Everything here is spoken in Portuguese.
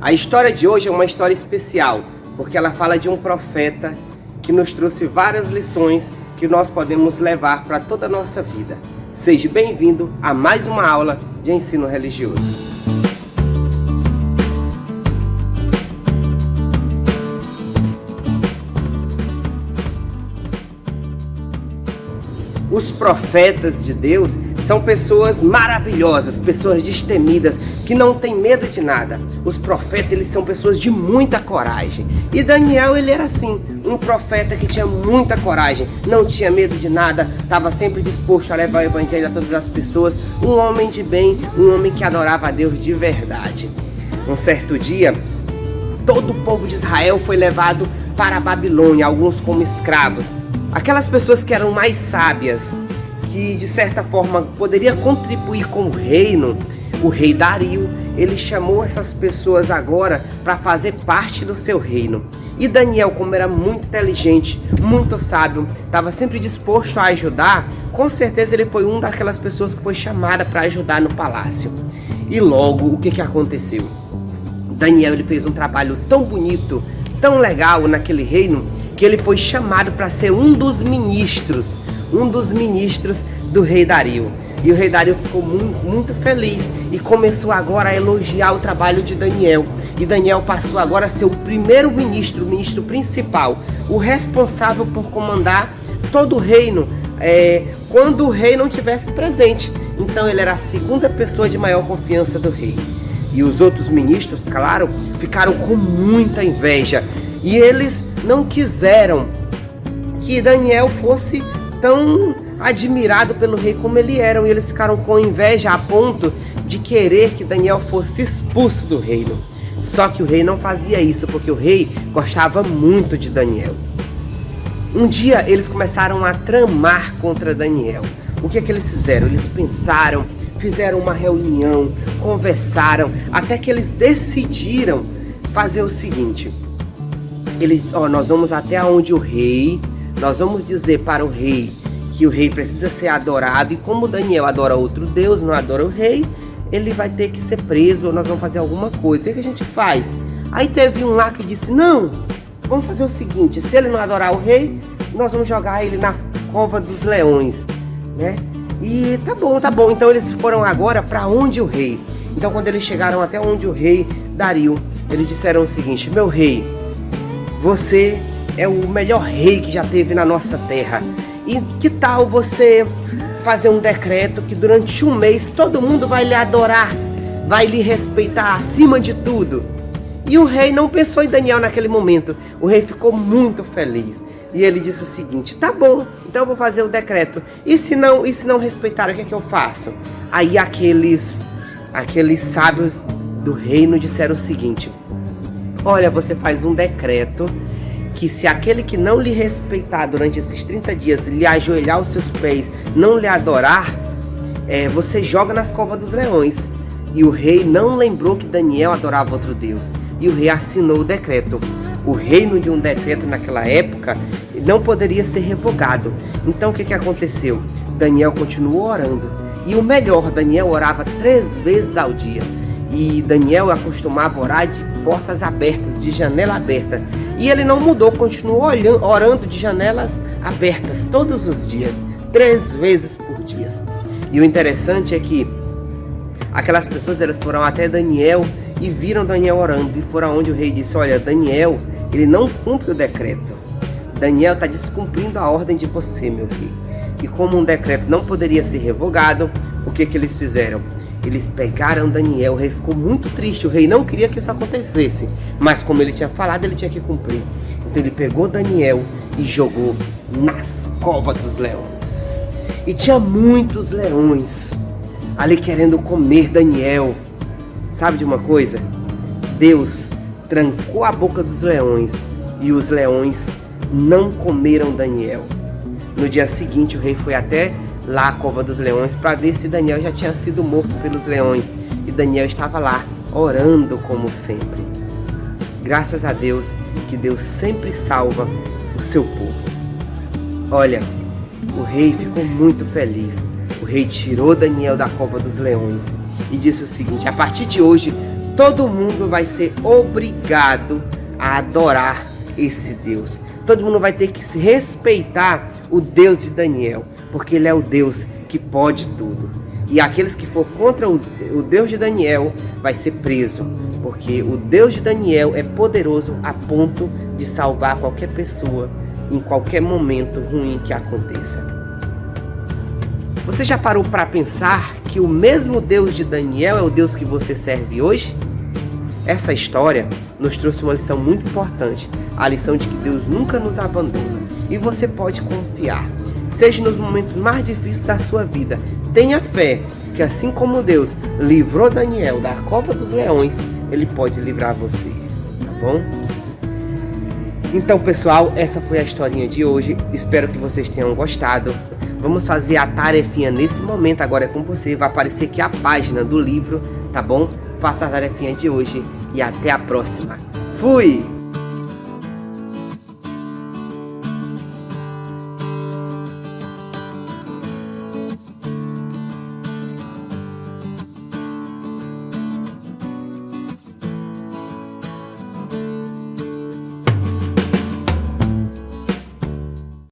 A história de hoje é uma história especial, porque ela fala de um profeta que nos trouxe várias lições que nós podemos levar para toda a nossa vida. Seja bem-vindo a mais uma aula de ensino religioso. Os profetas de Deus são pessoas maravilhosas, pessoas destemidas, que não têm medo de nada. Os profetas, eles são pessoas de muita coragem. E Daniel, ele era assim, um profeta que tinha muita coragem, não tinha medo de nada, estava sempre disposto a levar o evangelho a todas as pessoas, um homem de bem, um homem que adorava a Deus de verdade. Um certo dia, todo o povo de Israel foi levado para a Babilônia, alguns como escravos. Aquelas pessoas que eram mais sábias, que de certa forma poderia contribuir com o reino, o rei Dario, ele chamou essas pessoas agora para fazer parte do seu reino. E Daniel, como era muito inteligente, muito sábio, estava sempre disposto a ajudar, com certeza ele foi uma daquelas pessoas que foi chamada para ajudar no palácio. E logo, o que aconteceu? Daniel, ele fez um trabalho tão bonito, tão legal naquele reino, que ele foi chamado para ser um dos ministros do rei Dario. E o rei Dario ficou muito feliz e começou agora a elogiar o trabalho de Daniel. E Daniel passou agora a ser o primeiro ministro, o ministro principal, o responsável por comandar todo o reino, quando o rei não estivesse presente. Então ele era a segunda pessoa de maior confiança do rei. E os outros ministros, claro, ficaram com muita inveja. E eles não quiseram que Daniel fosse tão admirado pelo rei como ele era. E eles ficaram com inveja a ponto de querer que Daniel fosse expulso do reino. Só que o rei não fazia isso, porque o rei gostava muito de Daniel. Um dia eles começaram a tramar contra Daniel. O que eles fizeram? Eles pensaram, fizeram uma reunião, conversaram, até que eles decidiram fazer o seguinte: nós vamos até onde o rei, nós vamos dizer para o rei que o rei precisa ser adorado, e como Daniel adora outro Deus, não adora o rei, ele vai ter que ser preso, ou nós vamos fazer alguma coisa. O que a gente faz? Aí teve um lá que disse: não, vamos fazer o seguinte, se ele não adorar o rei, nós vamos jogar ele na cova dos leões, né? E tá bom. Então eles foram agora para onde o rei. Então quando eles chegaram até onde o rei Dario, eles disseram o seguinte: meu rei, você é o melhor rei que já teve na nossa terra. E que tal você fazer um decreto que durante um mês todo mundo vai lhe adorar, vai lhe respeitar acima de tudo? E o rei não pensou em Daniel naquele momento. O rei ficou muito feliz. E ele disse o seguinte: tá bom, então eu vou fazer o decreto. E se não respeitar, o que é que eu faço? Aí aqueles sábios do reino disseram o seguinte: olha, você faz um decreto que se aquele que não lhe respeitar durante esses 30 dias, lhe ajoelhar aos seus pés, não lhe adorar, você joga nas covas dos leões. E o rei não lembrou que Daniel adorava outro Deus. E o rei assinou o decreto. O reino de um decreto naquela época não poderia ser revogado. Então o que aconteceu? Daniel continuou orando. E o melhor, Daniel orava 3 vezes ao dia. E Daniel acostumava orar de portas abertas, de janela aberta. E ele não mudou, continuou orando de janelas abertas todos os dias, 3 vezes por dia. E o interessante é que aquelas pessoas, elas foram até Daniel e viram Daniel orando. E foram onde o rei disse: olha, Daniel, ele não cumpre o decreto. Daniel está descumprindo a ordem de você, meu rei. E como um decreto não poderia ser revogado, o que eles fizeram? Eles pegaram Daniel. O rei ficou muito triste. O rei não queria que isso acontecesse, mas como ele tinha falado, ele tinha que cumprir. Então ele pegou Daniel e jogou nas covas dos leões. E tinha muitos leões ali querendo comer Daniel. Sabe de uma coisa? Deus trancou a boca dos leões e os leões não comeram Daniel. No dia seguinte, o rei foi até lá a cova dos leões para ver se Daniel já tinha sido morto pelos leões. E Daniel estava lá orando como sempre. Graças a Deus, que Deus sempre salva o seu povo. Olha, o rei ficou muito feliz. O rei tirou Daniel da cova dos leões e disse o seguinte: a partir de hoje todo mundo vai ser obrigado a adorar esse Deus. Todo mundo vai ter que se respeitar o Deus de Daniel, porque ele é o Deus que pode tudo. E aqueles que for contra o Deus de Daniel vai ser preso, porque o Deus de Daniel é poderoso a ponto de salvar qualquer pessoa em qualquer momento ruim que aconteça. Você já parou para pensar que o mesmo Deus de Daniel é o Deus que você serve hoje? Essa história nos trouxe uma lição muito importante, a lição de que Deus nunca nos abandona e você pode confiar. Seja nos momentos mais difíceis da sua vida, tenha fé que assim como Deus livrou Daniel da cova dos leões, Ele pode livrar você, tá bom? Então pessoal, essa foi a historinha de hoje, espero que vocês tenham gostado. Vamos fazer a tarefinha nesse momento, agora é com você, vai aparecer aqui a página do livro, tá bom? Faça a tarefinha de hoje e até a próxima. Fui!